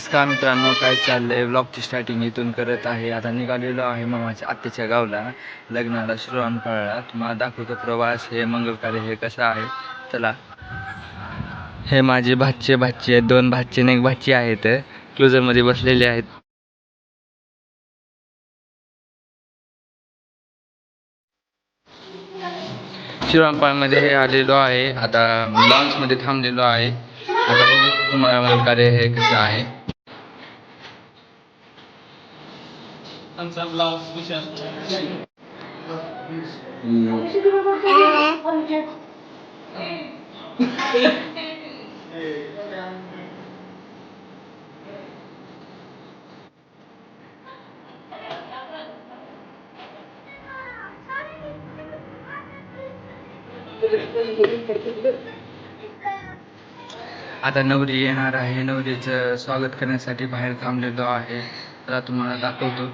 नमस्कार मित्रांनो, काय चाललंय? व्लॉगची स्टार्टिंग इथून करत आहे. आता निघालेलो आहे मामाच्या आत्याच्या गावला लग्नाला श्रवणपाळला. तुम्हाला दाखवतो प्रवास हे मंगल कार्य हे कसं आहे. चला. हे माझे भाचे आहेत, 2 भाचे आणि 1 भाची आहेत. क्लोजरमध्ये बसलेले आहेत. श्रवणपाळमध्ये हे आलेलो आहे. आता लॉन्चमध्ये थांबलेलो आहे. आता तुम्हाला मंगल कार्य हे कसं आहे. आता नवरी येणार आहे. नवरीचं स्वागत करण्यासाठी बाहेर थांबलेलो आहे. तर तुम्हाला दाखवतो.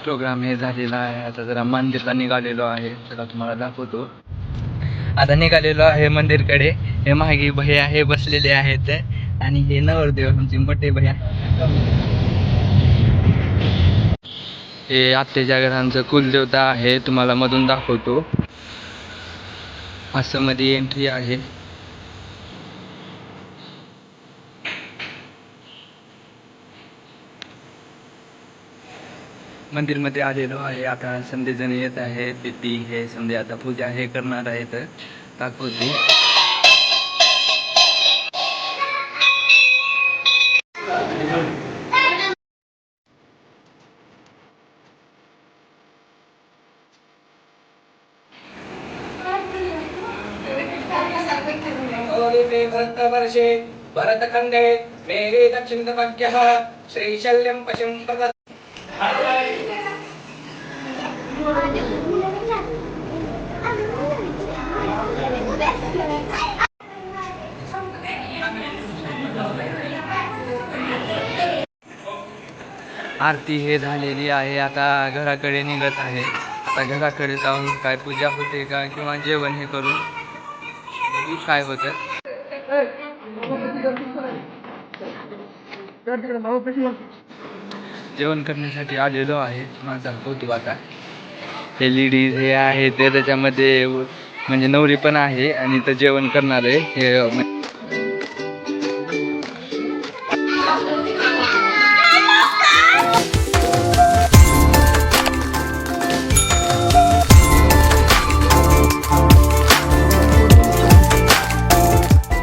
प्रोग्राम हे झालेला आहे. आता जरा मंदिरला निघालेलो आहे. चला तुम्हाला दाखवतो. आता निघालेलो आहे मंदिरकडे. हे मागे भैया हे बसलेले आहेत आणि हे नवरदेव आमचे मोठे भैया. हे आत्याच्या घरांचं कुलदेवता आहे. तुम्हाला मधून दाखवतो. असं मध्ये एंट्री आहे. मंदिरमध्ये आलेलो आहे. आता संध्याजण येत आहे. तिथी हे संध्या आता पूजा हे करणार आहेत. दाखवते. भरतवर्षे भरतखंडे मेरे दक्षिणपद्यः श्रीशल्यं पश्चिम आरती हे झालेली आहे. आता घराकडे निघत आहे. आता घराकडे जाऊन काय पूजा होते का किंवा जेवण हे करून काय होतं. जेवण करण्यासाठी आलेलो आहे. माझा कौतुक आता हे लेडीज हे आहे ते त्याच्यामध्ये म्हणजे नवरी पण आहे आणि तर जेवण करणार आहे हे